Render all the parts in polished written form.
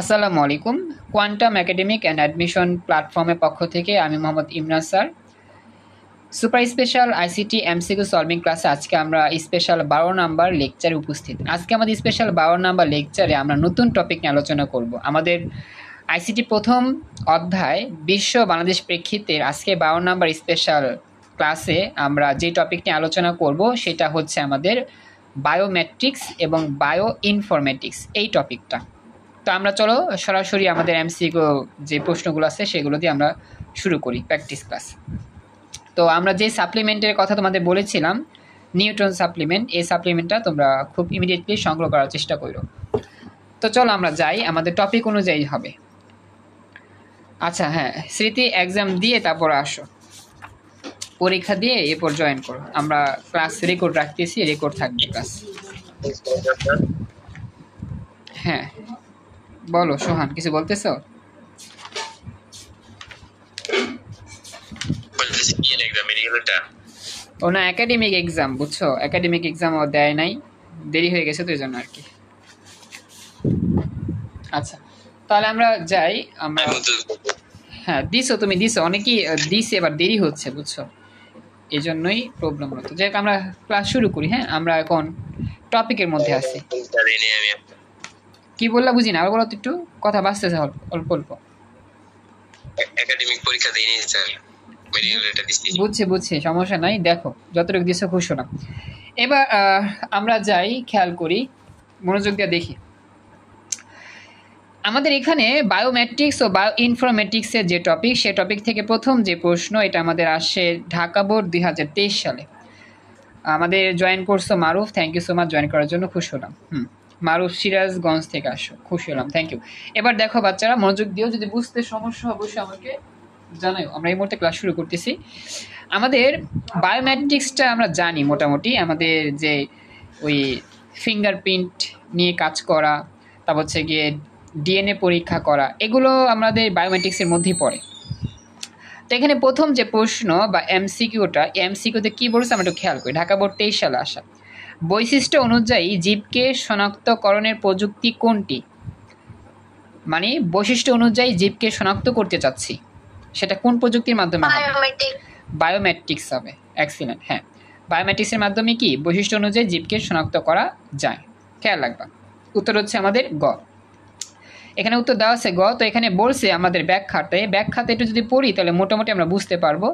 আসসালামু আলাইকুম। Quantum academic and admission প্ল্যাটফর্মের পক্ষ থেকে আমি Mohammad Imran sir. Super special ICT MCQ solving ক্লাসে আজকে আমরা স্পেশাল 12 নাম্বার লেকচারে উপস্থিত। আজকে আমাদের স্পেশাল 12 নাম্বার লেকচারে আমরা নতুন টপিক নিয়ে আলোচনা করব। আমাদের আইসিটি প্রথম অধ্যায় বিশ্ব বাংলাদেশ প্রেক্ষিতের আজকে 12 নাম্বার স্পেশাল ক্লাসে আমরা যে টপিক নিয়ে আলোচনা করব সেটা হচ্ছে আমাদের বায়োমেট্রিক্স এবং বায়ো ইনফরমেটিক্স এই টপিকটা। তো আমরা চলো সরাসরি আমাদের এমসিকিউ যে প্রশ্নগুলো আছে সেগুলো দিয়ে আমরা শুরু করি প্র্যাকটিস ক্লাস। তো আমরা যে সাপ্লিমেন্টের কথা তোমাদের বলেছিলাম নিউটন সাপ্লিমেন্ট, এই সাপ্লিমেন্টটা তোমরা খুব ইমিডিয়েটলি সংগ্রহ করার চেষ্টা করো। তো চলো আমরা যাই, আমাদের টপিক অনুযায়ী হবে। আচ্ছা হ্যাঁ, স্মৃতি এক্সাম দিয়ে তারপর আসো, পরীক্ষা দিয়ে এরপর জয়েন করো। আমরা ক্লাস রেকর্ড রাখতেছি, রেকর্ড থাকবে ক্লাস। হ্যাঁ বলো সোহান, কিছু বলতেছো? ও না, একাডেমিক এক্সাম, বুঝছো, একাডেমিক এক্সাম ও দেয় নাই, দেরি হয়ে গেছে তো এই জন্য আর কি। আচ্ছা তাহলে আমরা যাই। আমরা হ্যাঁ দিছো, তুমি দিছো, অনেকেই দিছে, এবার দেরি হচ্ছে বুঝছো, এই জন্যই প্রবলেম হতো। যাই হোক আমরা ক্লাস শুরু করি। হ্যাঁ আমরা এখন টপিকের মধ্যে আছি। কি বললা বুঝি না, আবার বলো তো, একটু কথা বাঁচতেছে অল্প অল্প। একাডেমিক পরীক্ষা দেইনি স্যার, মেডিকেলটা দিছি। বুঝছি, সমস্যা নাই, দেখো যতটুকু দিছো খুশি না। এবার আমরা যাই, খেয়াল করি, মনোযোগ দিয়ে দেখি। আমাদের এখানে বায়োমেট্রিক্স ও বায়ো ইনফরমেটিক্সের যে টপিক, সে টপিক থেকে প্রথম যে প্রশ্ন, এটা আমাদের আসে ঢাকা বোর্ড 2023 সালে। আমাদের জয়েন করছো Maruf, thank you so much join করার জন্য, খুশি হলাম। মারুফ সিরাজগঞ্জ থেকে আসো, খুশি হলাম, থ্যাংক ইউ। এবার দেখো বাচ্চারা মনোযোগ দিও, যদি বুঝতে সমস্যা অবশ্যই আমাকে জানাও। আমরা এই মুহূর্তে ক্লাস শুরু করতেছি। আমাদের বায়োমেট্রিক্সটা আমরা জানি মোটামুটি, আমাদের যে ওই ফিঙ্গারপ্রিন্ট নিয়ে কাজ করা, তারপর হচ্ছে গিয়ে ডিএনএ পরীক্ষা করা, এগুলো আমাদের বায়োমেট্রিক্সের মধ্যেই পড়ে। তো এখানে প্রথম যে প্রশ্ন বা এমসিকিউটা, এমসিকিউতে কী বলছে আমরা একটু খেয়াল করি। ঢাকা বোর্ড 23 সালে আসা। বৈশিষ্ট্য অনুযায়ী জীবকে শনাক্তকরণের প্রযুক্তি কোনটি? মানে বৈশিষ্ট্য অনুযায়ী জীবকে শনাক্ত করতে চাচ্ছি, সেটা কোন প্রযুক্তির মাধ্যমে হবে? বায়োমেট্রিক্স হবে। এক্সিলেন্ট। হ্যাঁ, বায়োমেট্রিক্সের মাধ্যমে কি বৈশিষ্ট্য অনুযায়ী জীবকে শনাক্ত করা যায়। খেয়াল রাখবা, উত্তর হচ্ছে আমাদের গ। এখানে উত্তর দেওয়া আছে গ। তো এখানে বলছে আমাদের ব্যাখ্যাতে একটু যদি পড়ি তাহলে মোটামুটি আমরা বুঝতে পারবো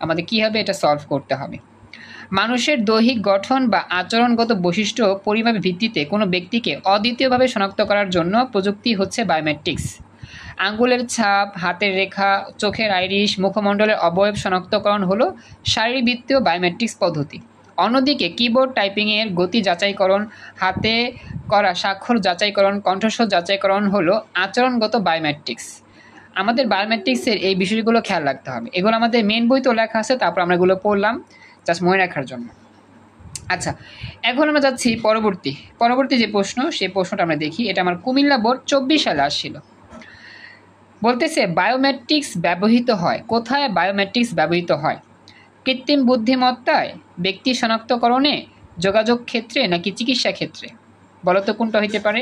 আমাদের কী হবে, এটা সলভ করতে হবে। মানুষের দৈহিক গঠন বা আচরণগত বৈশিষ্ট্য পরিমাপের ভিত্তিতে কোনো ব্যক্তিকে অদ্বিতীয়ভাবে শনাক্ত করার জন্য প্রযুক্তি হচ্ছে বায়োমেট্রিক্স। আঙ্গুলের ছাপ, হাতের রেখা, চোখের আইরিশ, মুখমণ্ডলের অবয়ব শনাক্তকরণ হলো শারীরবৃত্তীয় বায়োমেট্রিক্স পদ্ধতি। অন্যদিকে কিবোর্ড টাইপিংয়ের গতি যাচাইকরণ, হাতে করা স্বাক্ষর যাচাইকরণ, কণ্ঠস্বর যাচাইকরণ হলো আচরণগত বায়োমেট্রিক্স। আমাদের বায়োমেট্রিক্সের এই বিষয়গুলো খেয়াল রাখতে হবে। এগুলো আমাদের মেন বইতেও লেখা আছে, তারপর আমরা এগুলো পড়লাম জাস্ট মনে রাখার জন্য। আচ্ছা এখন আমরা যাচ্ছি পরবর্তী যে প্রশ্ন, সেই প্রশ্নটা আমরা দেখি। এটা আমার কুমিল্লা বোর্ড 24 সালে আসছিল। বলতেছে বায়োমেট্রিক্স ব্যবহৃত হয় কোথায়? বায়োমেট্রিক্স ব্যবহৃত হয় কৃত্রিম বুদ্ধিমত্তায়, ব্যক্তি শনাক্তকরণে, যোগাযোগ ক্ষেত্রে নাকি চিকিৎসা ক্ষেত্রে? বলো তো কোনটা হইতে পারে?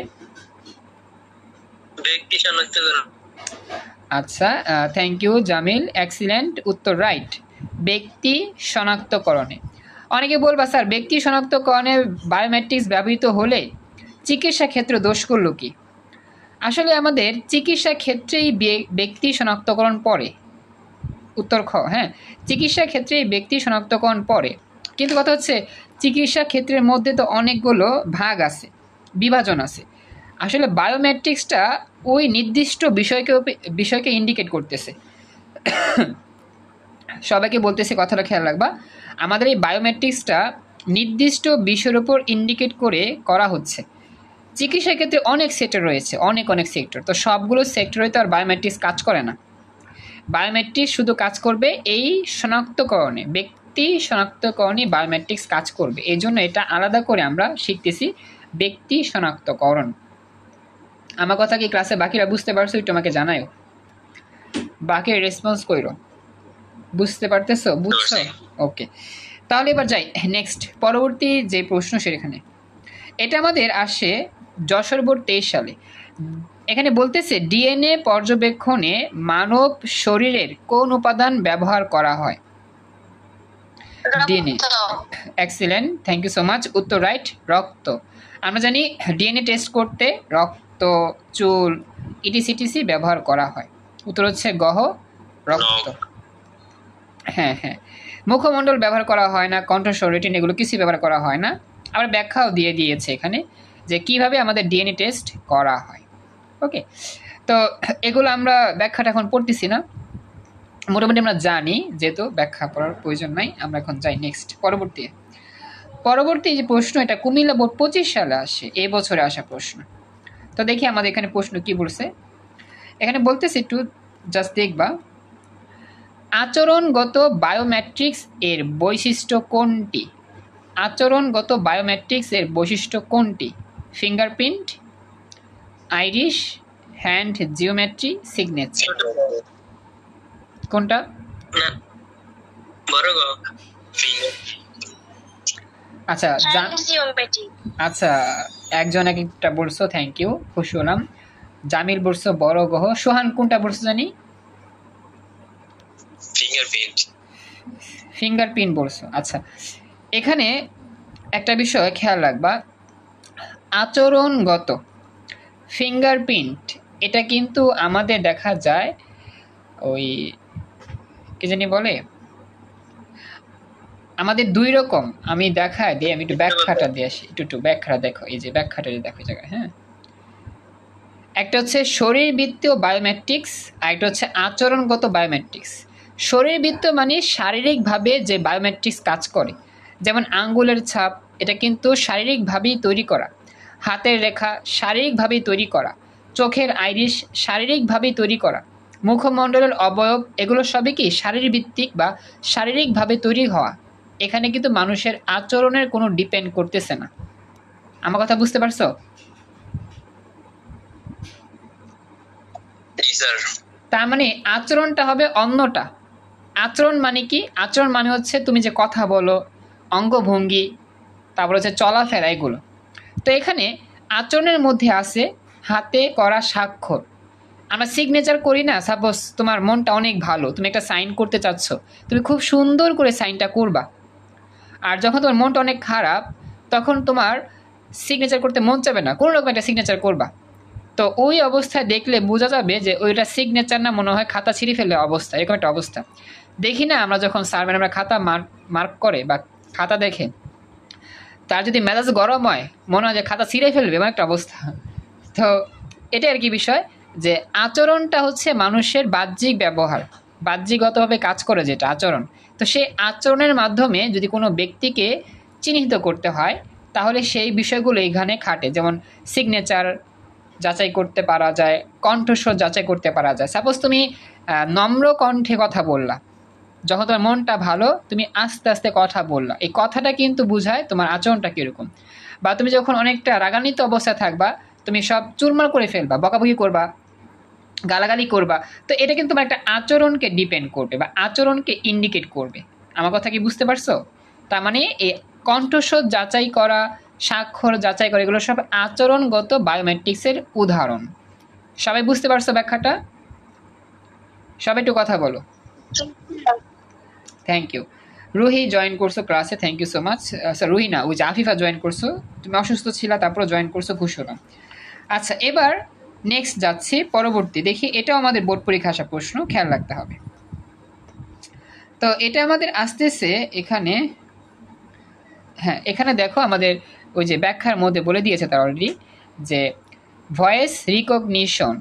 ব্যক্তি শনাক্তকরণ। আচ্ছা থ্যাংক ইউ জামিল, এক্সিলেন্ট উত্তর, রাইট, ব্যক্তি শনাক্তকরণে। অনেকে বলবা স্যার ব্যক্তি শনাক্তকরণে বায়োমেট্রিক্স ব্যবহৃত হলে চিকিৎসা ক্ষেত্রে দোষ করলো কি? আসলে আমাদের চিকিৎসা ক্ষেত্রেই ব্যক্তি শনাক্তকরণ পড়ে, উত্তর খ। হ্যাঁ, চিকিৎসা ক্ষেত্রেই ব্যক্তি শনাক্তকরণ পড়ে, কিন্তু কথা হচ্ছে চিকিৎসা ক্ষেত্রের মধ্যে তো অনেকগুলো ভাগ আছে, বিভাজন আছে। আসলে বায়োমেট্রিক্সটা ওই নির্দিষ্ট বিষয়কে ইন্ডিকেট করতেছে। সবাইকে বলতেছে কথাটা খেয়াল রাখবা, আমাদের এই বায়োমেট্রিক্সটা নির্দিষ্ট বিষয়ের উপর ইন্ডিকেট করে করা হচ্ছে। চিকিৎসা ক্ষেত্রে অনেক সেক্টর রয়েছে, অনেক সেক্টর, তো সবগুলো সেক্টরে তো আর বায়োমেট্রিক্স কাজ করে না। বায়োমেট্রিক্স শুধু কাজ করবে এই শনাক্তকরণে, ব্যক্তি শনাক্তকরণে বায়োমেট্রিক্স কাজ করবে। এই জন্য এটা আলাদা করে আমরা শিখতেছি ব্যক্তি শনাক্তকরণ। আমার কথা কি ক্লাসে বাকিরা বুঝতে পারছো? একটু আমাকে জানাও, বাকি রেসপন্স করো, বুঝতে পারতেছো? বুঝছো? ওকে, তাহলে এবার যাই নেক্সট, পরবর্তী যে প্রশ্ন সেখানে। এটা আমাদের আসে যশোর বোর্ড 23 সালে। এখানে বলতেছে ডিএনএ পর্যবেক্ষণে মানব শরীরের কোন উপাদান ব্যবহার করা হয়? DNA. Excellent, thank you so much. উত্তর রাইট, রক্ত। আমরা জানি ডিএনএ টেস্ট করতে রক্ত, চুল, ইটিসিটিসি ব্যবহার করা হয়। উত্তর হচ্ছে গহ, রক্ত। হ্যাঁ হ্যাঁ, মুখমণ্ডল ব্যবহার করা হয় না, কণ্ঠস্বর, রেটিন এগুলো কিছুই ব্যবহার করা হয় না। আবার ব্যাখ্যাও দিয়ে দিয়েছে এখানে যে কিভাবে আমাদের ডিএনএ টেস্ট করা হয়। ওকে, তো এগুলো আমরা ব্যাখ্যাটা এখন পড়তেছি না, মোটামুটি আমরা জানি, যেহেতু ব্যাখ্যা পড়ার প্রয়োজন নাই। আমরা এখন যাই নেক্সট, পরবর্তী যে প্রশ্ন, এটা কুমিল্লা বোর্ড 25 সালে আসে, এই বছরে আসা প্রশ্ন। তো দেখি আমাদের এখানে প্রশ্ন কি বলছে। এখানে বলতেছে, একটু জাস্ট দেখবা, আচরণগত বায়োমেট্রিক্স এর বৈশিষ্ট্য কোনটি? আচরণগত বায়োমেট্রিক্স এর বৈশিষ্ট্য কোনটি? Fingerprint, Irish, hand geometry, signature. কোনটা? আচ্ছা আচ্ছা, একজন এক একটা বলছো, থ্যাংক ইউ, খুশি হলাম। জামিল বলছো বড় গ্রহ, সোহান কোনটা বলছো জানি? ফিঙ্গারপ্রিন্ট বলছো। আচ্ছা, এখানে একটা বিষয় খেয়াল রাখবা, আচরণগত ফিঙ্গারপ্রিন্ট এটা কিন্তু আমাদের দেখা যায় ওই কি জানি বলে, আমাদের দুই রকম। আমি দেখায় দিই, আমি একটু ব্যাখ্যাটা দিয়ে আসি, একটু ব্যাখ্যাটা দেখো, এই যে ব্যাখ্যাটা দেখো এই জায়গায়। হ্যাঁ, একটা হচ্ছে শরীরবৃত্তীয় বায়োমেট্রিক্স, আর একটা হচ্ছে আচরণগত বায়োমেট্রিক্স। শরীরবৃত্তীয় মানে শারীরিকভাবে যে বায়োমেট্রিক্স কাজ করে, যেমন আঙ্গুলের ছাপ, এটা কিন্তু শারীরিকভাবেই তৈরি করা। হাতের রেখা শারীরিকভাবেই তৈরি করা। চোখের আইরিশ শারীরিকভাবেই তৈরি করা। মুখমণ্ডলের অবয়ব, এগুলো সবই কি শারীরভিত্তিক বা শারীরিকভাবে তৈরি হওয়া। এখানে কিন্তু মানুষের আচরণের কোনো ডিপেন্ড করতেছে না। আমার কথা বুঝতে পারছো? তার মানে আচরণটা হবে অন্যটা। আচরণ মানে কি? আচরণ মানে হচ্ছে তুমি যে কথা বলো, অঙ্গভঙ্গি, তারপর হচ্ছে চলাফেরা, এগুলো। তো এখানে আচরণের মধ্যে আছে হাতে করা স্বাক্ষর। আমরা সিগনেচার করি না, সাপোজ তোমার মনটা অনেক ভালো, তুমি একটা সাইন করতে চাচ্ছ, তুমি খুব সুন্দর করে সাইনটা করবা। আর যখন তোমার মনটা অনেক খারাপ, তখন তোমার সিগনেচার করতে মন চাবে না, কোনো রকম একটা সিগনেচার করবা। তো ওই অবস্থায় দেখলে বোঝা যাবে যে ওইটা সিগনেচার না, মনে হয় খাতা ছিঁড়ে ফেলে অবস্থা, এরকম একটা অবস্থা। দেখি না আমরা যখন স্যার ম্যাডামরা খাতা মার্ক করে বা খাতা দেখে, তার যদি মেজাজ গরম হয়, মনে হয় যে খাতা ছিঁড়ে ফেলবে, এমন একটা অবস্থা। তো এটা আর কি বিষয়, যে আচরণটা হচ্ছে মানুষের বাহ্যিক ব্যবহার, বাহ্যিকগতভাবে কাজ করে যেটা আচরণ। তো সেই আচরণের মাধ্যমে যদি কোনো ব্যক্তিকে চিহ্নিত করতে হয়, তাহলে সেই বিষয়গুলো এখানে খাটে। যেমন সিগনেচার যাচাই করতে পারা যায়, কণ্ঠস্বর যাচাই করতে পারা যায়। সাপোজ তুমি নম্র কণ্ঠে কথা বললা, যখন তোমার মনটা ভালো, তুমি আস্তে আস্তে কথা বললা, এই কথাটা কিন্তু বোঝায় তোমার আচরণটা কীরকম। বা তুমি যখন অনেকটা রাগান্বিত অবস্থায় থাকবা, তুমি সব চুরমার করে ফেলবা, বকাবকি করবা, গালাগালি করবা, তো এটা কিন্তু তোমার একটা আচরণকে ডিপেন্ড করবে বা আচরণকে ইন্ডিকেট করবে। আমার কথা কি বুঝতে পারছো? তার মানে এই কণ্ঠস্বর যাচাই করা, স্বাক্ষর যাচাই করা, এগুলো সব আচরণগত বায়োমেট্রিক্সের উদাহরণ। সবাই বুঝতে পারছো ব্যাখ্যাটা? সবাই একটু কথা বলো। Thank you. রুহি জয়েন করছো ক্লাসে, thank you so much. Sir Ruhi না, ওই যে আফিফা জয়েন করছো, তুমি অসুস্থ ছিলা, তারপরে জয়েন করছো, খুশি হলাম। আচ্ছা, এবার নেক্সট যাচ্ছি, পরবর্তী দেখি, এটাও আমাদের বোর্ড পরীক্ষা আসা প্রশ্ন, খেয়াল রাখতে হবে। তো এটা আমাদের আসতেছে এখানে, হ্যাঁ এখানে দেখো আমাদের ওই যে ব্যাখ্যার মধ্যে বলে দিয়েছে তার অলরেডি, যে ভয়েস রিকগনিশন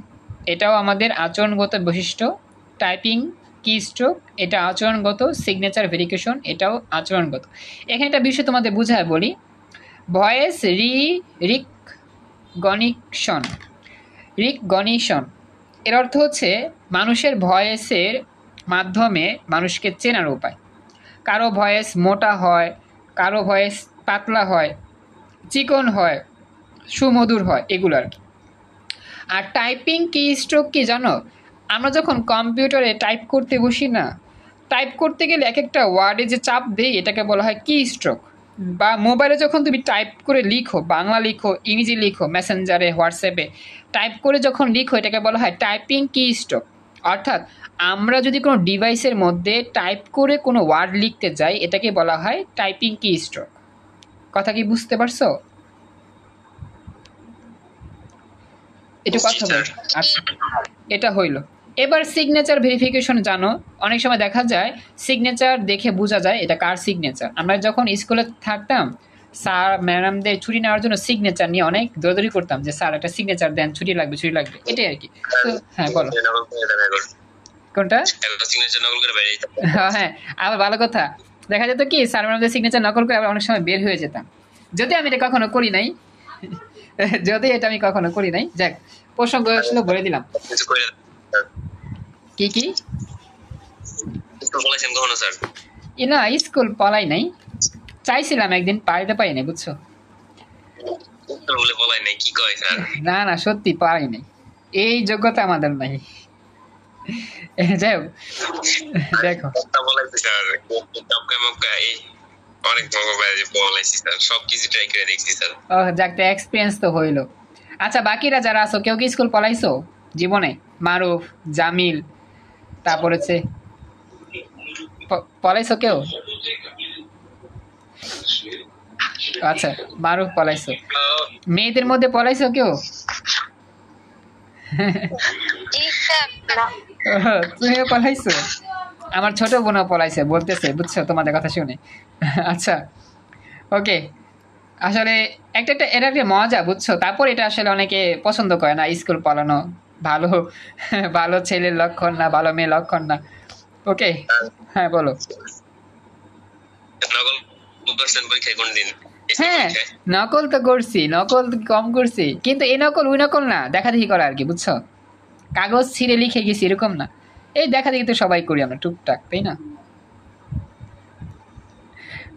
এটাও আমাদের আচরণগত বৈশিষ্ট্য। টাইপিং, কি স্ট্রোক এটা আচরণগত। সিগনেচার ভেরিফিকেশন এটাও আচরণগত। এখানে একটা বিষয় তোমাদের বুঝায় বলি, ভয়েস রিকগনিশন এর অর্থ হচ্ছে মানুষের ভয়েসের মাধ্যমে মানুষকে চেনার উপায়। কারো ভয়েস মোটা হয়, কারো ভয়েস পাতলা হয়, চিকন হয়, সুমধুর হয়, এগুলো আর কি। আর টাইপিং কি স্ট্রোক কি জানো? আমরা যখন কম্পিউটারে টাইপ করতে বসি না, টাইপ করতে গেলে এক একটা ওয়ার্ডে যে চাপ দেই, এটাকে বলা হয় কি স্ট্রোক। বা মোবাইলে যখন তুমি টাইপ করে লিখো, বাংলা লিখো, ইংরেজি লিখো, মেসেঞ্জারে, হোয়াটসঅ্যাপে টাইপ করে যখন লিখো, এটাকে বলা হয় টাইপিং কি স্ট্রোক। অর্থাৎ আমরা যদি কোনো ডিভাইসের মধ্যে টাইপ করে কোনো ওয়ার্ড লিখতে যাই, এটাকে বলা হয় টাইপিং কি স্ট্রোক। কথা কি বুঝতে পারছো? এটা কথা বল। আচ্ছা, এটা হইল। এবার সিগনেচার ভেরিফিকেশন জানো, অনেক সময় দেখা যায় সিগনেচার দেখে বোঝা যায় এটা কার সিগনেচার। আমরা যখন স্কুলে থাকতাম, স্যার ম্যাডামদের ছুটি নেওয়ার জন্য সিগনেচার নিয়ে অনেক দৌড়াদৌড়ি করতাম যে স্যার একটা সিগনেচার দেন, ছুটি লাগবে, ছুটি লাগবে, এটাই আর কি। তো হ্যাঁ বলো কোনটা। হ্যাঁ, আবার ভালো কথা, দেখা যেত কি স্যার ম্যাডামদের সিগনেচার নকল করে আবার অনেক সময় বের হয়ে যেতাম। যদি আমি এটা কখনো করি নাই, যদি এটা আমি কখনো করি নাই, যাক প্রসঙ্গ আসলে বলে দিলাম। কি কি না, স্কুল পলাই নাই, চাইছিলাম একদিন, পাইতে পারি নাই, বুঝছো। না না, সত্যি পারি নাই, এই যোগ্যতা আমাদের নাই। যাই হোক, দেখো যাক, এক্সপিরিয়েন্স তো হইলো। আচ্ছা, বাকিরা যারা আছো, কেউ কি স্কুল পলাইছো জীবনে? মারুফ, জামিল, তারপর হচ্ছে পলাইছো কেউ? আচ্ছা, মারুফ পলাইছো। মেয়েদের মধ্যে পলাইছো কেউ? তুমিও পলাইছো? আমার ছোট বোনও পলাইছে, বলতেছে, বুঝছো, তোমাদের কথা শুনে। আচ্ছা, ওকে। আসলে একটা এটা একটা মজা, বুঝছো। তারপর এটা আসলে অনেকে পছন্দ করে না, স্কুল পড়ানো ভালো ভালো ছেলের লক্ষণ না, ভালো মেয়ে লক্ষণ না। ওকে, হ্যাঁ বলো। হ্যাঁ, নকল তো করছি, নকল কম করছি, কিন্তু এই নকল ওই নকল না, দেখা দেখি করা আর কি, বুঝছো। কাগজ ছিঁড়ে লিখে গেছি এরকম না, এই দেখা দেখি তো সবাই করি আমরা টুকটাক, তাই না?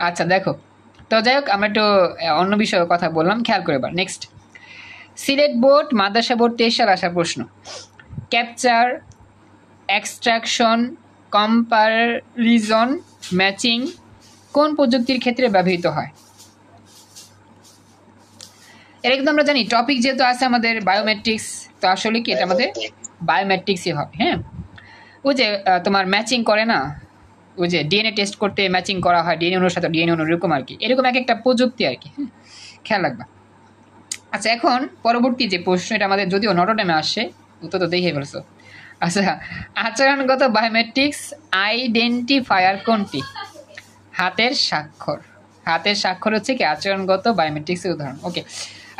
আচ্ছা দেখো, তো যাই হোক, আমরা একটু অন্য বিষয়ে কথা বললাম, খেয়াল করে এবার নেক্সট। সিলেট বোর্ড, মাদ্রাসা বোর্ড 23 সালে আসা প্রশ্ন। ক্যাপচার, এক্সট্রাকশন, কম্পারিজন, ম্যাচিং কোন প্রযুক্তির ক্ষেত্রে ব্যবহৃত হয়? এটা কিন্তু আমরা জানি, টপিক যেহেতু আছে আমাদের বায়োমেট্রিক্স, তো আসলে কি এটা আমাদের বায়োমেট্রিক্সই হবে। হ্যাঁ, ওই যে তোমার ম্যাচিং করে না, ওই যে ডিএনএ টেস্ট করতে ম্যাচিং করা হয়, ডিএনএ অনুর সাথে ডিএনএ অনু, এরকম আর কি, এরকম এক একটা প্রযুক্তি আর কি। হ্যাঁ, খেয়াল রাখবা। আচ্ছা, এখন পরবর্তী যে প্রশ্ন, এটা আমাদের যদিও নটরডেমে আসে, উত্তর তো দেখে ফেলছো। আচ্ছা, আচরণগত বায়োমেট্রিক্স আইডেন্টিফায়ার কোনটি? হাতের স্বাক্ষর। হাতের স্বাক্ষর হচ্ছে কি আচরণগত বায়োমেট্রিক্সের উদাহরণ। ওকে,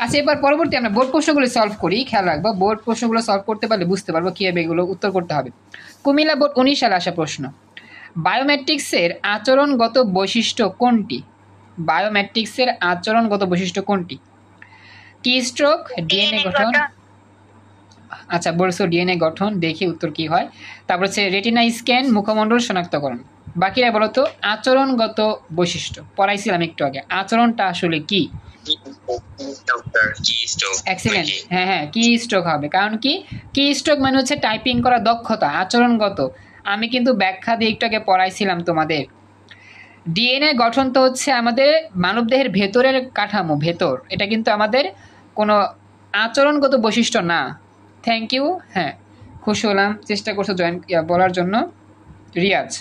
আচ্ছা, এবার পরবর্তী আমরা বোর্ড প্রশ্নগুলো সলভ করি, খেয়াল রাখবো। বোর্ড প্রশ্নগুলো সলভ করতে পারলে বুঝতে পারবো কীভাবে এগুলো উত্তর করতে হবে। কুমিল্লা বোর্ড 19 সালে আসা প্রশ্ন। বায়োমেট্রিক্সের আচরণগত বৈশিষ্ট্য কোনটি? বায়োমেট্রিক্সের আচরণগত বৈশিষ্ট্য কোনটি? কি স্ট্রোক, ডিএনএ গঠন। আচ্ছা বলছো ডিএনএ গঠন, দেখি উত্তর কি হয়। তারপর হচ্ছে রেটিনা স্ক্যান, মুখমণ্ডল শনাক্তকরণ। বাকিরা বলো তো আচরণগত বৈশিষ্ট্য, পড়াইছিলাম একটু আগে, আচরণটা আসলে কি? এক্সিলেন্ট, হ্যাঁ হ্যাঁ, কি স্ট্রোক হবে, কারণ কি স্ট্রোক মানে হচ্ছে টাইপিং করা দক্ষতা, আচরণগত। আমি কিন্তু ব্যাখ্যা দিয়ে একটু আগে পড়াইছিলাম তোমাদের। ডিএনএ গঠন তো হচ্ছে আমাদের মানবদেহের ভেতরের কাঠামো, ভেতর, এটা কিন্তু আমাদের কোনো আচরণগত বৈশিষ্ট্য না। থ্যাংক ইউ, হ্যাঁ খুশি হলাম, চেষ্টা করছো জয়েন বলার জন্য রিয়াজ।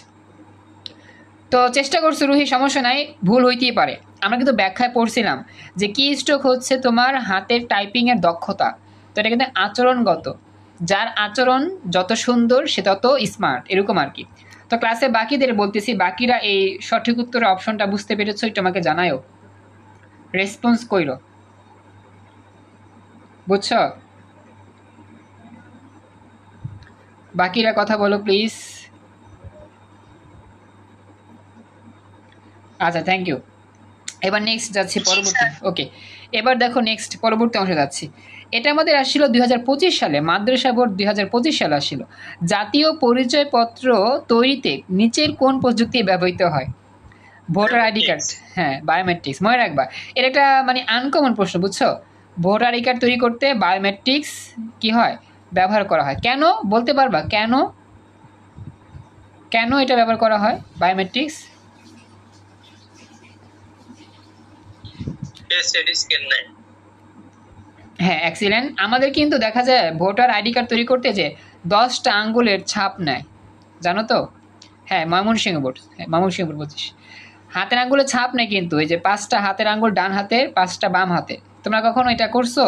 তো চেষ্টা করছো রুহি, সমস্যা নাই, ভুল হইতেই পারে। আমরা কিন্তু ব্যাখ্যায় পড়ছিলাম যে কি স্ট্রোক হচ্ছে তোমার হাতের টাইপিংয়ের দক্ষতা, তো এটা কিন্তু আচরণগত, যার আচরণ যত সুন্দর সে তত স্মার্ট, এরকম আর কি। তো ক্লাসে বাকিদের বলতেছি, বাকিরা এই সঠিক উত্তরের অপশনটা বুঝতে পেরেছো, একটু আমাকে জানায়ও, রেসপন্স কইরো, বুঝছ? বাকিরা কথা বলো প্লিজ। আচ্ছা, থ্যাংক ইউ। এবার নেক্সট যাচ্ছি পরবর্তী। ওকে, এবার দেখো নেক্সট পরবর্তী অংশে যাচ্ছি। এটা আমাদের আসছিল 2025 সালে, মাদ্রাসা বোর্ড 2025 সালে আসছিল। জাতীয় পরিচয়পত্র তৈরিতে নিচের কোন প্রযুক্তি ব্যবহৃত হয়? ভোটার আইডি কার্ড, হ্যাঁ বায়োমেট্রিক্স, মনে রাখবা। এটা একটা মানে আনকমন প্রশ্ন, বুঝছো। ভোটার আইডি কার্ড তৈরি করতে বায়োমেট্রিক্স কি হয়, ব্যবহার করা হয়। কেন বলতে পারবা, কেন কেন এটা ব্যবহার করা হয় বায়োমেট্রিক্স? সেটি স্ক্যান নাই। হ্যাঁ, এক্সিলেন্ট। আমাদের কিন্তু দেখা যায় ভোটার আইডি কার্ড তৈরি করতে যে 10টা আঙ্গুলের ছাপ নেয়, জানো তো? হ্যাঁ, ময়মনসিংহ বোর্ড, হ্যাঁ ময়মনসিংহ বোর্ড বলছিস। হাতের আঙ্গুলে ছাপ নেই কিন্তু, এই যে 5টা হাতের আঙ্গুল ডান হাতের, 5টা বাম হাতে। তোমরা কখনো এটা করছো?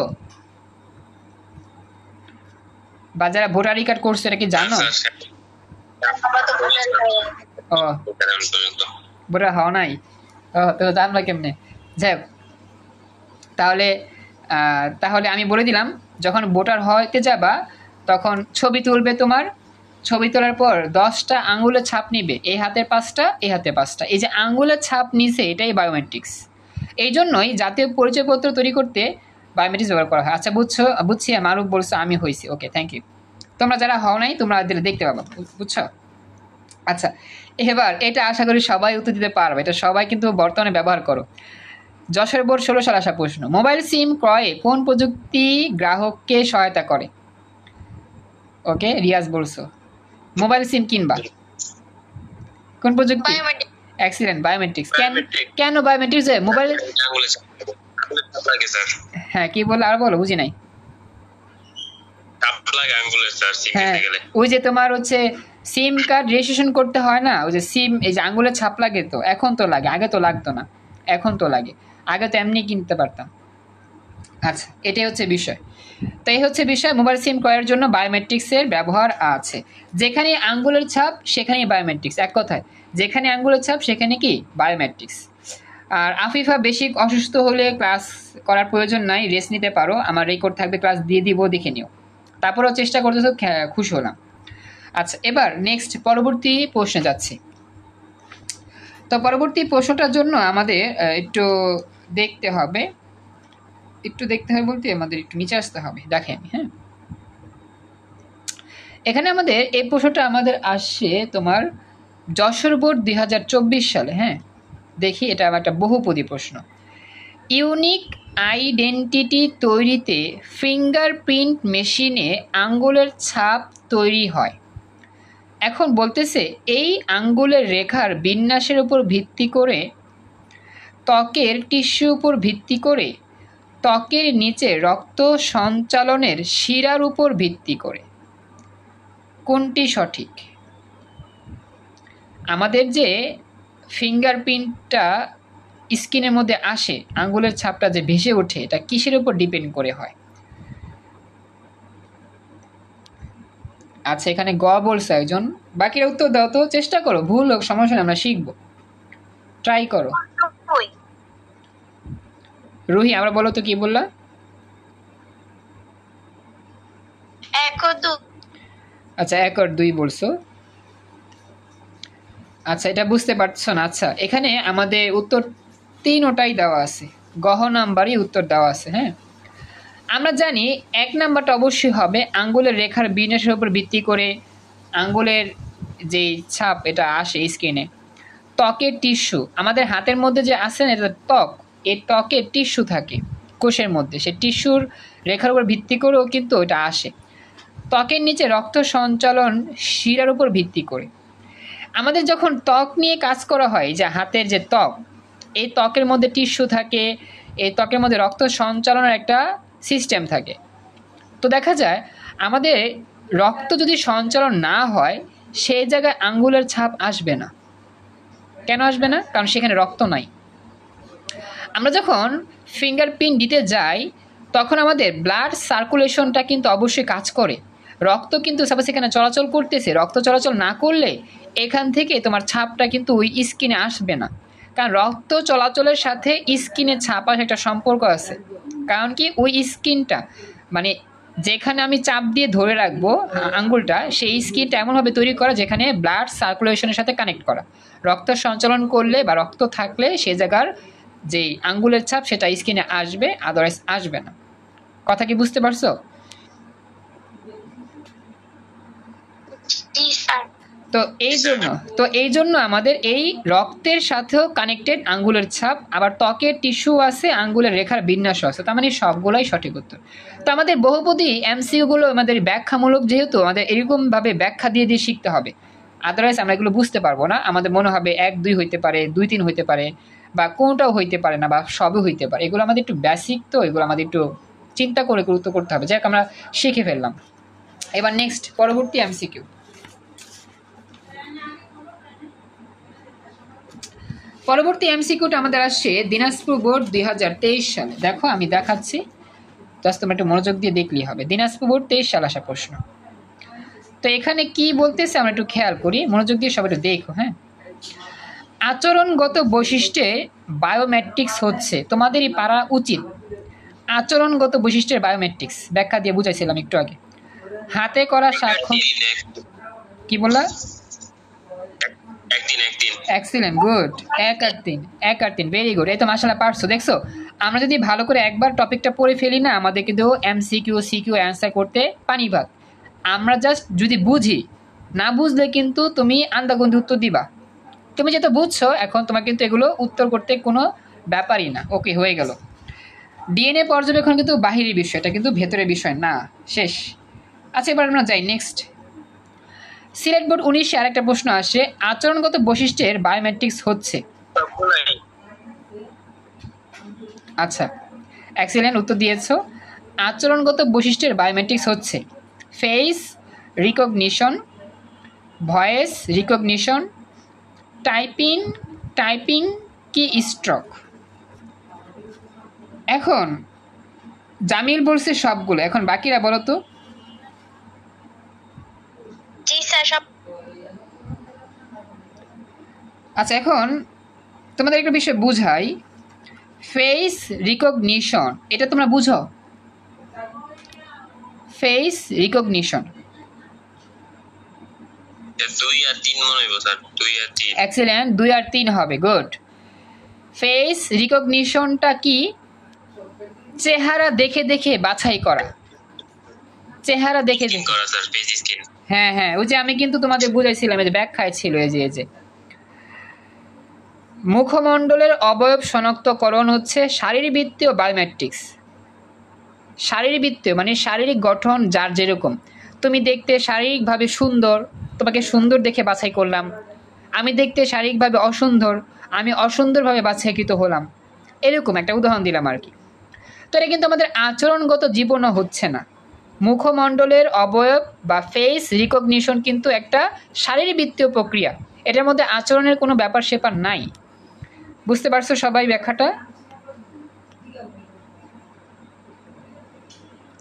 বা যারা ভোটার আইডি কার্ড করছো এটা কি জানো? ও, ভোটার হওয়া নাই? ও, তো জানবা কেমনে? যাই হোক, তাহলে তাহলে আমি বলে দিলাম, যখন ভোটার হইতে যাবা তখন ছবি তুলবে তোমার। ছবি তোলার পর 10টা আঙ্গুলের ছাপ নিবে, এই হাতের 5টা, এই হাতে 5টা। এই যে আঙ্গুলের ছাপ নিছে এটাই বায়োমেট্রিক্স। এই জন্যই জাতীয় পরিচয়পত্র তৈরি করতে বায়োমেট্রিক্স ব্যবহার করা হয়। আচ্ছা বুঝছি, মারুফ বলছো, আমি হয়েছি। ওকে, থ্যাংক ইউ। তোমরা যারা হও নাই তোমরা দেখতে পাবো, বুঝছো? আচ্ছা, এবার এটা আশা করি সবাই উত্তর দিতে পারবে, এটা সবাই কিন্তু বর্তমানে ব্যবহার করো। যশোর বোর্ড 16 সালে আসা প্রশ্ন, মোবাইল সিম ক্রয়ে কোন প্রযুক্তি গ্রাহককে সহায়তা করে? ওকে, রিয়াজ বলছো মোবাইল সিম কিনবা, কোন প্রযুক্তি? Excellent, biometrics. কেন বায়োমেট্রিক্স? মোবাইল, হ্যাঁ কি বলে আর বলো, বুঝি নাই। হ্যাঁ, ওই যে তোমার হচ্ছে সিম কার্ড রেজিস্ট্রেশন করতে হয় না, ওই যে সিম, এই যে আঙ্গুলের ছাপ লাগে, তো এখন তো লাগে, আগে তো লাগতো না, এখন তো লাগে, আগে তো এমনি কিনতে পারতাম। আচ্ছা, এটাই হচ্ছে বিষয়। তাই হচ্ছে বিষয়, মোবাইল সিম ক্রয়ের জন্য বায়োমেট্রিক্সের ব্যবহার আছে। যেখানে আঙ্গুলের ছাপ সেখানেই বায়োমেট্রিক্স, এক কথায় যেখানে আঙ্গুলের ছাপ সেখানে কি বায়োমেট্রিক্স। আর আফিফা বেশি অসুস্থ হলে ক্লাস করার প্রয়োজন নাই, রেস্ট নিতে পারো, আমার রেকর্ড থাকবে, ক্লাস দিয়ে দিব, দেখে নিও। তারপরেও চেষ্টা করতেছো, খুশি হলাম। আচ্ছা, এবার নেক্সট পরবর্তী প্রশ্নে যাচ্ছি। তো পরবর্তী প্রশ্নটার জন্য আমাদের একটু দেখতে হবে বলতে আমাদের একটু নিচে আসতে হবে, দেখেন। হ্যাঁ, এখানে আমাদের এই প্রশ্নটা আমাদের আসছে তোমার যশোর বোর্ড 2024 সালে। হ্যাঁ, দেখি, এটা আমার একটা বহুপদী প্রশ্ন। ইউনিক আইডেন্টিটি তৈরিতে ফিঙ্গারপ্রিন্ট মেশিনে আঙ্গুলের ছাপ তৈরি হয়। এখন বলতেছে এই আঙ্গুলের রেখার বিন্যাসের উপর ভিত্তি করে, ত্বকের টিস্যু উপর ভিত্তি করে, ত্বকের নিচে রক্ত সঞ্চালনের শিরার উপর ভিত্তি করে, কোনটি সঠিক? আমাদের যে ফিঙ্গারপ্রিন্টটা স্কিনের মধ্যে আসে, আঙ্গুলের ছাপটা যে ভেসে ওঠে, এটা কিসের উপর ডিপেন্ড করে হয়? আচ্ছা, এখানে গ বলছে একজন, বাকিরা উত্তর দাও তো, চেষ্টা করো, ভুল হোক সমস্যা নেই, আমরা শিখবো, ট্রাই করো। রুহি, আমরা বলো তো কি বললা? আচ্ছা, 1 আর 2 বলছো। আচ্ছা, এটা বুঝতে পারছো না? আচ্ছা, এখানে আমাদের উত্তর 3টাই দেওয়া আছে, গহ নাম্বারই উত্তর দেওয়া আছে। হ্যাঁ, আমরা জানি 1 নাম্বারটা অবশ্যই হবে আঙ্গুলের রেখার বিন্যাসের উপর ভিত্তি করে আঙ্গুলের যে ছাপ এটা আসে স্কিনে। ত্বকের টিস্যু, আমাদের হাতের মধ্যে যে আছে না, এটা ত্বক, এই ত্বকের টিস্যু থাকে কোষের মধ্যে, সেই টিস্যুর রেখার উপর ভিত্তি করেও কিন্তু এটা আসে। ত্বকের নিচে রক্ত সঞ্চালন শিরার উপর ভিত্তি করে। আমাদের যখন ত্বক নিয়ে কাজ করা হয়, যে হাতের যে ত্বক, এই ত্বকের মধ্যে টিস্যু থাকে, এই ত্বকের মধ্যে রক্ত সঞ্চালনের একটা সিস্টেম থাকে। তো দেখা যায় আমাদের রক্ত যদি সঞ্চালন না হয়, সেই জায়গায় আঙ্গুলের ছাপ আসবে না। কেন আসবে না? কারণ সেখানে রক্ত নাই। আমরা যখন ফিঙ্গারপ্রিন্ট দিতে যাই তখন আমাদের ব্লাড সার্কুলেশনটা কিন্তু অবশ্যই কাজ করে, রক্ত কিন্তু সাপোজ এখানে চলাচল করতেছে, রক্ত চলাচল না করলে এখান থেকে তোমার ছাপটা কিন্তু ওই স্কিনে আসবে না। কারণ রক্ত চলাচলের সাথে স্কিনের ছাপ আসার একটা সম্পর্ক আছে। কারণ কি, ওই স্কিনটা মানে যেখানে আমি চাপ দিয়ে ধরে রাখবো আঙ্গুলটা, সেই স্কিনটা এমনভাবে তৈরি করা যেখানে ব্লাড সার্কুলেশনের সাথে কানেক্ট করা, রক্ত সঞ্চালন করলে বা রক্ত থাকলে সেই জায়গার যে আঙ্গুলের ছাপ সেটা স্কিনে আসবে, আদারওয়াইজ আসবে না। কথা কি বুঝতে পারছো? তো এই জন্য আমাদের এই রক্তের সাথেও কানেক্টেড আঙ্গুলের ছাপ, আবার ত্বকের টিস্যু আছে, আঙ্গুলের রেখার বিন্যাসও আছে, তার মানে সবগুলাই সঠিক উত্তর। তো আমাদের বহুপদী এমসিকিউগুলো আমাদের ব্যাখ্যামূলক, যেহেতু আমাদের এরকমভাবে ব্যাখ্যা দিয়ে দিয়ে শিখতে হবে, আদারওয়াইজ আমরা এগুলো বুঝতে পারবো না। আমাদের মনে হবে 1, 2 হইতে পারে, 2, 3 হইতে পারে, বা কোনটাও হইতে পারে না বা সবই হইতে পারে, এগুলো আমাদের একটু বেসিক, তো এগুলো আমাদের একটু চিন্তা করে গুরুত্ব করতে হবে। যাক আমরা শিখে ফেললাম। এবার নেক্সট পরবর্তী এমসিকিউ। পরবর্তী এমসিকিউটা আমাদের আসছে দিনাজপুর বোর্ড 2023 সালে। দেখো আমি দেখাচ্ছি, জাস্ট তোমরা একটু মনোযোগ দিয়ে দেখলেই হবে। দিনাজপুর বোর্ড 23 সাল আসা প্রশ্ন। তো এখানে কি বলতেছে আমরা একটু খেয়াল করি, মনোযোগ দিয়ে সবাই একটু দেখো। হ্যাঁ, আচরণগত বৈশিষ্ট্যে বায়োমেট্রিক্স হচ্ছে, তোমাদেরই পারা উচিত। আচরণগত বৈশিষ্ট্যের বায়োমেট্রিক্স ব্যাখ্যা দিয়ে বুঝাইছিলাম একটু আগে। হাতে করা স্বাক্ষর, কি বললা? Excellent, good. 1 আর 3 ভেরি গুড। এই তো মাশাআল্লাহ পারছো। দেখছো, আমরা যদি ভালো করে একবার টপিকটা পড়ে ফেলি না, আমাদের কিন্তু এমসিকিউ সিকিউ অ্যান্সার করতে পানি ভাত। আমরা জাস্ট যদি বুঝি, না বুঝলে কিন্তু তুমি আন্দাগন্ধি উত্তর দিবা। তুমি যেটা বুঝছো এখন, তোমার কিন্তু এগুলো উত্তর করতে কোনো ব্যাপারই না। ওকে, হয়ে গেল। ডিএনএ পর্যবেক্ষণ কিন্তু বাহিরের বিষয়, এটা কিন্তু ভেতরের বিষয় না। শেষ। আচ্ছা, এবার আমরা যাই নেক্সট। সিলেট বোর্ড 19-এ আরেকটা প্রশ্ন আসে, আচরণগত বৈশিষ্ট্যের বায়োমেট্রিক্স হচ্ছে। আচ্ছা, এক্সিলেন্ট, উত্তর দিয়েছো। আচরণগত বৈশিষ্ট্যের বায়োমেট্রিক্স হচ্ছে face recognition, voice recognition, typing কি স্ট্রোক। এখন জামিল বলছে সবগুলো, এখন বাকিরা বলো তো। আচ্ছা, এখন তোমাদের একটা বিষয় বুঝাই, ফেস রিকগনিশন এটা তোমরা বুঝো? ফেস রিকগনিশন 2 আর 3 মনে হইব স্যার, 2 আর 3। এক্সিলেন্ট, 2 আর 3 হবে, গুড। ফেস রিকগনিশনটা কি? চেহারা দেখে দেখে বাছাই করা, চেহারা দেখে দেখে করা স্যার, ফেস স্ক্যান। হ্যাঁ হ্যাঁ, ওই যে আমি কিন্তু তোমাদের বুঝাইছিলাম, এই যে ব্যাখ্যায় ছিল, এই যে মুখমণ্ডলের অবয়ব শনাক্তকরণ হচ্ছে শারীরবৃত্তীয় বায়োমেট্রিক্স। শারীরবৃত্তীয় মানে শারীরিক গঠন যার যেরকম, তুমি দেখতে শারীরিকভাবে সুন্দর, তোমাকে সুন্দর দেখে বাছাই করলাম। আমি দেখতে শারীরিকভাবে অসুন্দর, আমি অসুন্দরভাবে বাছাইকৃত হলাম। এরকম একটা উদাহরণ দিলাম আর কি। তো এটা কিন্তু আমাদের আচরণগত জীবনও হচ্ছে না। মুখমণ্ডলের অবয়ব বা ফেস রিকগনিশন কিন্তু একটা শারীরবৃত্তীয় প্রক্রিয়া, এটার মধ্যে আচরণের কোনো ব্যাপার স্যাপার নাই। বুঝতে পারছো সবাই ব্যাখ্যাটা?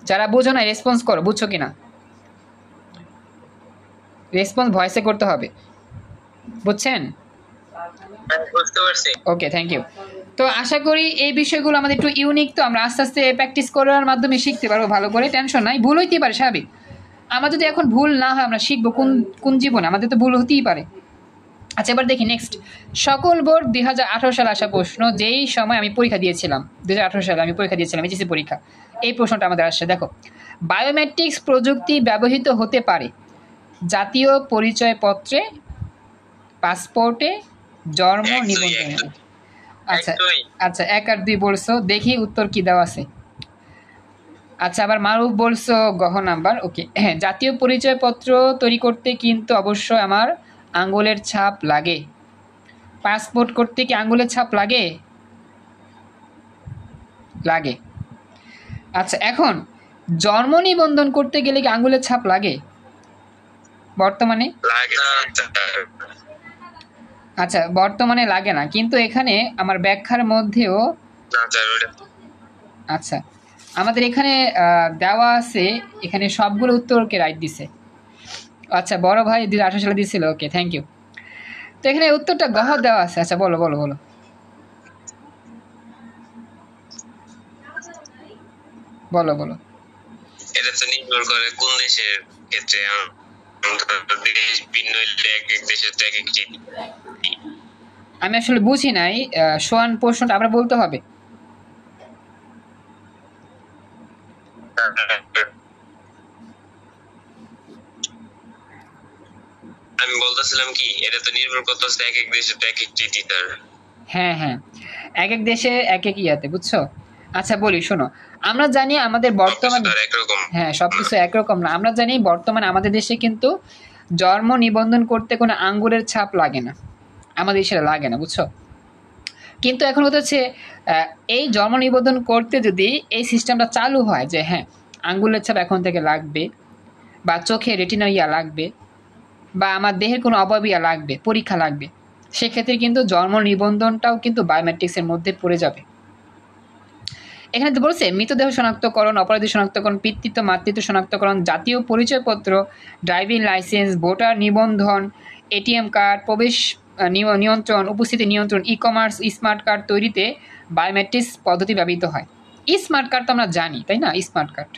যারা বুঝো না রেসপন্স করো, বুঝছো কিনা? রেসপন্স ভয়েসে করতে হবে, বুঝছেন? বুঝতে পারছি। ওকে, থ্যাংক ইউ। তো আশা করি এই বিষয়গুলো আমাদের একটু ইউনিক, তো আমরা আস্তে আস্তে প্র্যাকটিস করার মাধ্যমে শিখতে পারবো ভালো করে। টেনশন নাই, ভুল হইতেই পারে, স্বাভাবিক। আমার যদি এখন ভুল না হয়, আমরা শিখবো কোন কোন জীবনে, আমাদের তো ভুল হতেই পারে। আচ্ছা, এবার দেখি নেক্সট। সকল বোর্ড 2018 সালে আসা প্রশ্ন, যেই সময় আমি পরীক্ষা দিয়েছিলাম, 2018 সালে আমি পরীক্ষা দিয়েছিলাম এইচএসসি পরীক্ষা। এই প্রশ্নটা আমাদের আসছে, দেখো। বায়োমেট্রিক্স প্রযুক্তি ব্যবহৃত হতে পারে জাতীয় পরিচয়পত্রে, পাসপোর্টে, জন্ম নিবন্ধনে। আচ্ছা আচ্ছা, 1 আর 2 বলছো, দেখি উত্তর কি দেওয়া আছে। আচ্ছা, আবার মারুফ বলছো গহ নাম্বার। ওকে, হ্যাঁ, জাতীয় পরিচয়পত্র তৈরি করতে কিন্তু অবশ্যই আমার আঙ্গুলের ছাপ লাগে। পাসপোর্ট করতে কি আঙ্গুলের ছাপ লাগে? লাগে। আচ্ছা, এখন জন্ম নিবন্ধন করতে গেলে কি আঙ্গুলের ছাপ লাগে বর্তমানে? লাগে না। আচ্ছা, বর্তমানে লাগে না, কিন্তু এখানে আমার ব্যাখ্যার মধ্যেও না স্যার, ওটা আচ্ছা আমাদের এখানে দেওয়া আছে, এখানে সবগুলো উত্তরকে রাইট দিছে। আচ্ছা, বড় ভাই 2018 সালে দিয়েছিল, ওকে থ্যাংক ইউ। তো এখানে উত্তরটা গহ দেওয়া আছে। আচ্ছা, বলো বলো বলো বলো বলো। এটা তো নির্ভর করে কোন দেশের ক্ষেত্রে। দেশ ভিন্ন হইলে এক এক দেশের তো এক এক রীতি। আমি আসলে বুঝি নাই, সোয়ান প্রশ্নটা আমরা বলতে হবে। আমি বলতেছিলাম কি, এটা তো নির্ভর করতেছে এক এক দেশের তো এক এক রীতি তার। হ্যাঁ হ্যাঁ, এক এক দেশে এক এক ইয়াতে, বুঝছো? আচ্ছা বলি, শোনো। আমরা জানি আমাদের বর্তমান, সবকিছু তো আর একরকম। হ্যাঁ সবকিছু একরকম না। আমরা জানি বর্তমানে আমাদের দেশে কিন্তু জন্ম নিবন্ধন করতে কোনো আঙ্গুলের ছাপ লাগে না, আমাদের দেশে লাগে না, বুঝছো? কিন্তু এখন হচ্ছে এই জন্ম নিবন্ধন করতে যদি এই সিস্টেমটা চালু হয় যে হ্যাঁ আঙ্গুলের ছাপ এখন থেকে লাগবে, বা চোখে রেটিনা ইয়া লাগবে, বা আমার দেহের কোনো অবয়ব ইয়া লাগবে, পরীক্ষা লাগবে, সেক্ষেত্রে কিন্তু জন্ম নিবন্ধনটাও কিন্তু বায়োমেট্রিক্সের মধ্যে পড়ে যাবে। এখানে তো বলছে মৃতদেহ শনাক্তকরণ, অপরাধী শনাক্তকরণ, পিতৃত্ব মাতৃত্ব শনাক্তকরণ, জাতীয় পরিচয়পত্র, ড্রাইভিং লাইসেন্স, ভোটার নিবন্ধন, এটিএম কার্ড, প্রবেশ নিয়ন্ত্রণ, উপস্থিতি নিয়ন্ত্রণ, ই কমার্স, স্মার্ট কার্ড তৈরিতে বায়োমেট্রিক্স পদ্ধতি ব্যবহৃত হয়। স্মার্ট কার্ড তো আমরা জানি, তাই না? স্মার্ট কার্ড,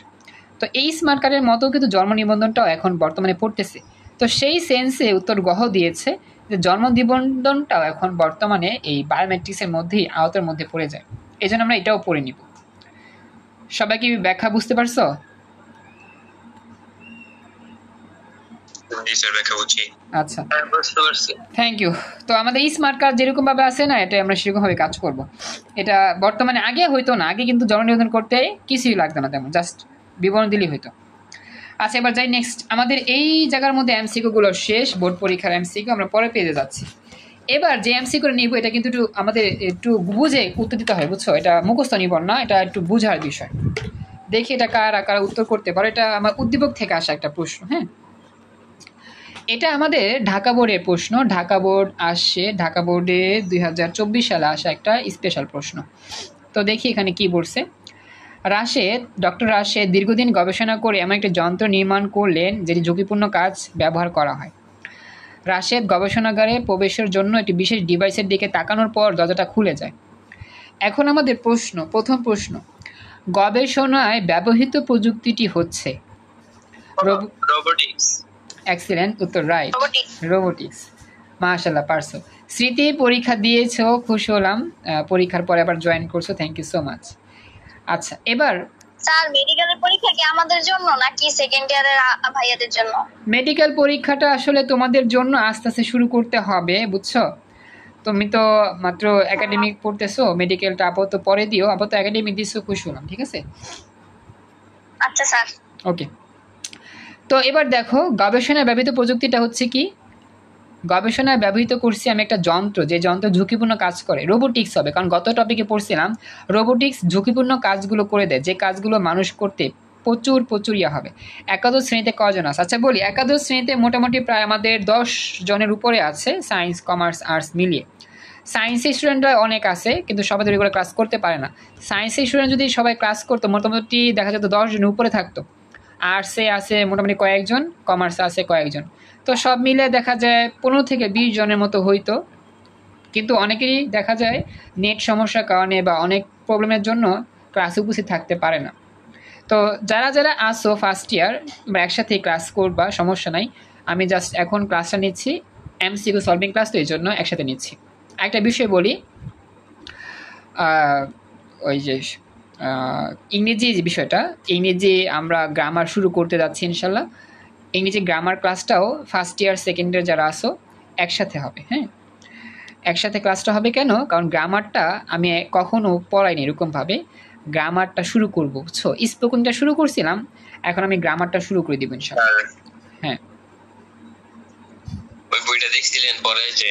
তো এই স্মার্ট কার্ডের মতো কিন্তু জন্ম নিবন্ধনটাও এখন বর্তমানে পড়তেছে। তো সেই সেন্সে উত্তর গহ দিয়েছে যে জন্ম নিবন্ধনটাও এখন বর্তমানে এই বায়োমেট্রিক্সের মধ্যেই আওতার মধ্যে পড়ে যায়। এই জন্য আমরা এটাও পড়ে নিব। সবাই কি ব্যাখ্যা বুঝতে পারছো? আচ্ছা, থ্যাংক ইউ। তো আমাদের স্মার্ট কার্ড যেরকম ভাবে আছে না, এটা আমরা সেরকম ভাবে কাজ করব। এটা বর্তমানে আগে হইতো না, আগে কিন্তু জন্ম নিবন্ধন করতে কিছুই লাগতো না, তেমন জাস্ট বিবরণ দিলেই হইতো। আচ্ছা, এবার যাই নেক্সট। আমাদের এই জায়গার মধ্যে এমসিকিউ গুলো শেষ, বোর্ড পরীক্ষার এমসিকিউ আমরা পরে পেয়ে যাচ্ছি। এবার যে এমসিকিউ করে নিব এটা কিন্তু একটু আমাদের একটু বুঝে উত্তর দিতে হয়, বুঝছো? এটা মুখস্থ নিবন্ধন না, এটা একটু বুঝার বিষয়। দেখি এটা কারা উত্তর করতে পারে। এটা আমার উদ্দীপক থেকে আসা একটা প্রশ্ন। হ্যাঁ, এটা আমাদের ঢাকা বোর্ডের প্রশ্ন। ঢাকা বোর্ড আসছে, ঢাকা বোর্ডে 2024 সালে আসা একটা স্পেশাল প্রশ্ন। তো দেখি এখানে কি বলছে। ডক্টর রাশেদ দীর্ঘদিন গবেষণা করে এমন একটি যন্ত্র নির্মাণ করলেন যেটি ঝুঁকিপূর্ণ কাজ ব্যবহার করা হয়। রাশেদ গবেষণাগারে প্রবেশের জন্য একটি বিশেষ ডিভাইসের দিকে তাকানোর পর দরজাটা খুলে যায়। এখন আমাদের প্রথম প্রশ্ন, গবেষণায় ব্যবহৃত প্রযুক্তিটি হচ্ছে রোবোটিক্স। এক্সিলেন্ট উত্তর, রাইট, রোবোটিক্স। মাশাআল্লাহ, পারছো। স্মৃতি পরীক্ষা দিয়েছো, খুশি হলাম। পরীক্ষার পরে আবার জয়েন করছো, থ্যাংক ইউ সো মাচ। আচ্ছা, এবার স্যার মেডিকেলের পরীক্ষা কি আমাদের জন্য নাকি সেকেন্ড ইয়ারের ভাইয়াদের জন্য? মেডিকেল পরীক্ষাটা আসলে তোমাদের জন্য আস্তে আস্তে শুরু করতে হবে, বুঝছো? তুমি তো মাত্র একাডেমিক পড়তেছো, মেডিকেলটা আপাতত পরে দিও, আপাতত একাডেমিক দিছো, খুশি হলাম, ঠিক আছে? আচ্ছা স্যার। ওকে, তো এবার দেখো গবেষণায় ব্যবহৃত প্রযুক্তিটা হচ্ছে কি? গবেষণায় ব্যবহৃত করছি আমি একটা যন্ত্র, যে যন্ত্র ঝুঁকিপূর্ণ কাজ করে, রোবোটিক্স হবে। কারণ গত টপিকে পড়ছিলাম রোবোটিক্স ঝুঁকিপূর্ণ কাজগুলো করে দেয়, যে কাজগুলো মানুষ করতে প্রচুর ইয়া হবে। একাদশ শ্রেণীতে কজন আছে? আচ্ছা বলি, একাদশ শ্রেণীতে মোটামুটি প্রায় আমাদের 10 জনের উপরে আছে, সায়েন্স কমার্স আর্টস মিলিয়ে। সায়েন্সের স্টুডেন্টরা অনেক আছে, কিন্তু সবাই রেগুলার ক্লাস করতে পারে না। সায়েন্সের স্টুডেন্ট যদি সবাই ক্লাস করতো মোটামুটি দেখা যেত 10 জনের উপরে থাকতো। আর্টসে আছে মোটামুটি কয়েকজন, কমার্সে আছে কয়েকজন, তো সব মিলে দেখা যায় 15 থেকে 20 জনের মতো হইতো। কিন্তু অনেকেরই দেখা যায় নেট সমস্যার কারণে বা অনেক প্রবলেমের জন্য ক্লাসে উপস্থিত থাকতে পারে না। তো যারা আসো ফার্স্ট ইয়ার, তোমরা একসাথেই ক্লাস করবা, সমস্যা নাই। আমি জাস্ট এখন ক্লাসটা নিচ্ছি, এমসিকিউ সলভিং ক্লাস, তো এই জন্য একসাথে নিচ্ছি। একটা বিষয় বলি, ওই যে ইংরেজি যে বিষয়টা, ইংরেজি আমরা গ্রামার শুরু করতে যাচ্ছি ইনশাল্লাহ। ইংরেজি গ্রামার ক্লাসটাও ফার্স্ট ইয়ার সেকেন্ড ইয়ার যারা আসো একসাথে হবে। হ্যাঁ, একসাথে ক্লাসটা হবে কেন? কারণ গ্রামারটা আমি কখনো পড়াইনি এরকমভাবে, গ্রামারটা শুরু করবো, বুঝছো? স্পোকেনটা শুরু করছিলাম, এখন আমি গ্রামারটা শুরু করে দিব ইনশাল্লাহ। হ্যাঁ, ওই বইটা দেখছিলেন পরে যে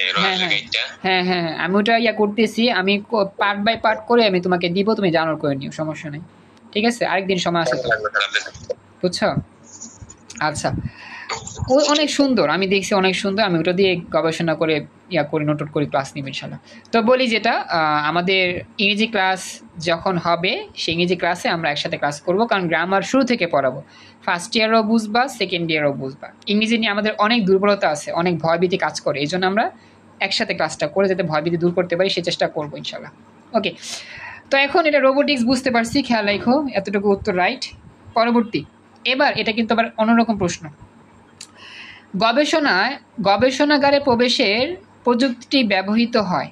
হ্যাঁ, আমি ওটা ইয়া করতেছি, আমি পার্ট বাই পার্ট করে আমি তোমাকে দিব, তুমি জানার করে নিও, সমস্যা নেই, ঠিক আছে? আরেকদিন সময় আছে তো, বুঝছো? আচ্ছা, ওই অনেক সুন্দর, আমি দেখছি অনেক সুন্দর, আমি ওটা দিয়ে গবেষণা করে ইয়া করে নোট করে ক্লাস নিব ইনশাল্লাহ। তো বলি যেটা, আমাদের ইংরেজি ক্লাস যখন হবে সেই ইংরেজি ক্লাসে আমরা একসাথে ক্লাস করব, কারণ গ্রামার শুরু থেকে পড়াবো। ফার্স্ট ইয়ারও বুঝবা, সেকেন্ড ইয়ারও বুঝবা। ইংরেজি নিয়ে আমাদের অনেক দুর্বলতা আছে, অনেক ভয়ভীতি কাজ করে, এই জন্য আমরা একসাথে ক্লাসটা করে যাতে ভয়ভীতি দূর করতে পারি সে চেষ্টা করবো ইনশাল্লাহ। ওকে, তো এখন এটা রোবোটিক্স বুঝতে পারছি, খেয়াল রাখো, এতটুকু উত্তর রাইট। পরবর্তী, এবার এটা কিন্তু আবার অন্যরকম প্রশ্ন। গবেষণাগারে প্রবেশের প্রযুক্তিটি ব্যবহৃত হয়।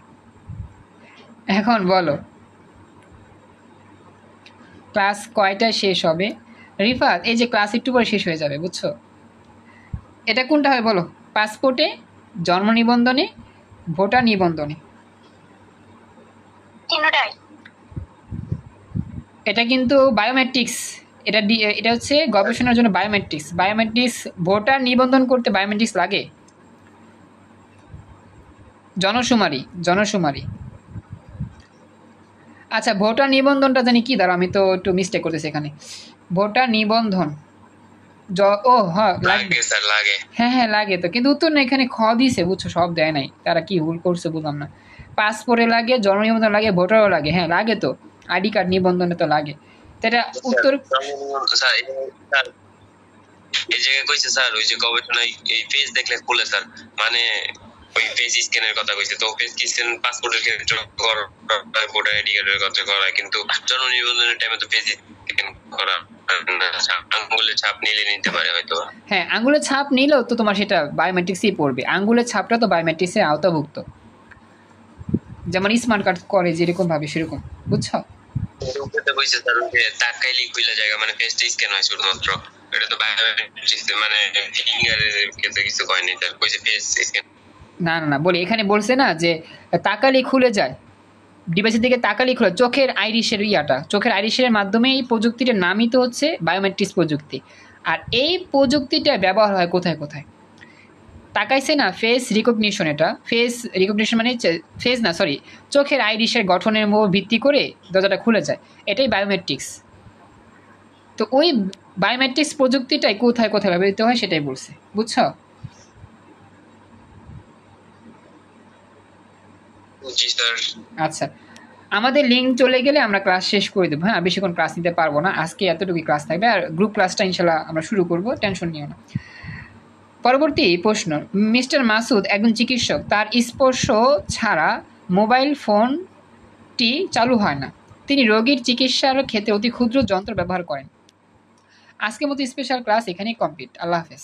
এখন বলো ক্লাস কয়টায় শেষ হবে? রিফাত, এই যে ক্লাস একটু পরে শেষ হয়ে যাবে, বুঝছো? এটা কোনটা হয় বলো? পাসপোর্টে, জন্ম নিবন্ধনে, ভোটার নিবন্ধনে? এটা কিন্তু বায়োমেট্রিক্স, এটা হচ্ছে গবেষণার জন্য বায়োমেট্রিক্স। ভোটার নিবন্ধন করতে বায়োমেট্রিক্স লাগে। জনশুমারি, আচ্ছা, ভোটার নিবন্ধনটা জানি কি, দাঁড়াও আমি তো একটু মিস্টেক করতেছি এখানে। ভোটার নিবন্ধন ও হ্যাঁ লাগবে। লাগে স্যার, লাগে। হ্যাঁ হ্যাঁ লাগে তো, কিন্তু উত্তর না এখানে খ দিছে, বুঝছো, সব দেয় নাই, তারা কি ভুল করছে বুঝলাম না। পাসপোর্টে লাগে, জন্ম নিবন্ধন লাগে, ভোটারও লাগে, হ্যাঁ লাগে তো, আইডি কার্ড নিবন্ধনে তো লাগে। তো এটা উত্তর। স্যার এই জায়গায় কইছে স্যার, ওই যে গবেষণায় এই পেজ দেখলে খুলে স্যার, মানে ওই পেজ স্ক্যানের কথা কইছে, তো পেজ স্ক্যান পাসপোর্টের ক্ষেত্রে করা, ভোটার আইডি কার্ডের ক্ষেত্রে করা, কিন্তু জন্ম নিবন্ধনের টাইমে তো পেজ স্ক্যান করা আঙ্গুলের ছাপ নিলে নিতে পারে হয়তো। হ্যাঁ, আঙ্গুলের ছাপ নিলেও তো তোমার সেটা বায়োমেট্রিক্সই পড়বে, আঙ্গুলের ছাপটা তো বায়োমেট্রিক্সের আওতাভুক্ত, যেমন স্মার্ট কার্ড করে যেরকম ভাবে সেরকম, বুঝছো। কইছে স্যার যে তাকাইলি খুলে জায়গা, মানে পেজটা স্ক্যান হয় শুধুমাত্র, এটা তো বায়োমেট্রিক্স মানে ফিঙ্গারের ক্ষেত্রে কিছু কয়নি স্যার, কইছে পেজ স্ক্যান। না না না, বলি এখানে বলছে না যে তাকালি খুলে যায়, ডিভাইসের দিকে তাকালি খুলে, চোখের আইরিশের চোখের আইরিশের মাধ্যমে এই প্রযুক্তিটার নামই তো হচ্ছে বায়োমেট্রিক্স প্রযুক্তি। আর এই প্রযুক্তিটা ব্যবহার হয় কোথায় কোথায়, তাকাইছে না, ফেস রিকগনিশন, এটা ফেস রিকগনিশন মানে ফেস না সরি, চোখের আইরিশের গঠনের উপর ভিত্তি করে দরজাটা খুলে যায়, এটাই বায়োমেট্রিক্স। তো ওই বায়োমেট্রিক্স প্রযুক্তিটাই কোথায় কোথায় ব্যবহৃত হয় সেটাই বলছে, বুঝছো। জি স্যার। আচ্ছা, আমাদের লিঙ্ক চলে গেলে আমরা ক্লাস শেষ করে দেবো, হ্যাঁ বেশিক্ষণ ক্লাস নিতে পারবো না, আজকে এতটুকুই ক্লাস থাকবে, আর গ্রুপ ক্লাসটা ইনশাল্লাহ আমরা শুরু করবো, টেনশন নিও না। পরবর্তী প্রশ্ন, মিস্টার মাসুদ একজন চিকিৎসক, তার স্পর্শ ছাড়া মোবাইল ফোনটি চালু হয় না, তিনি রোগীর চিকিৎসার ক্ষেত্রে অতি ক্ষুদ্র যন্ত্র ব্যবহার করেন। আজকের মতো স্পেশাল ক্লাস এখানেই কমপ্লিট, আল্লাহ হাফেজ।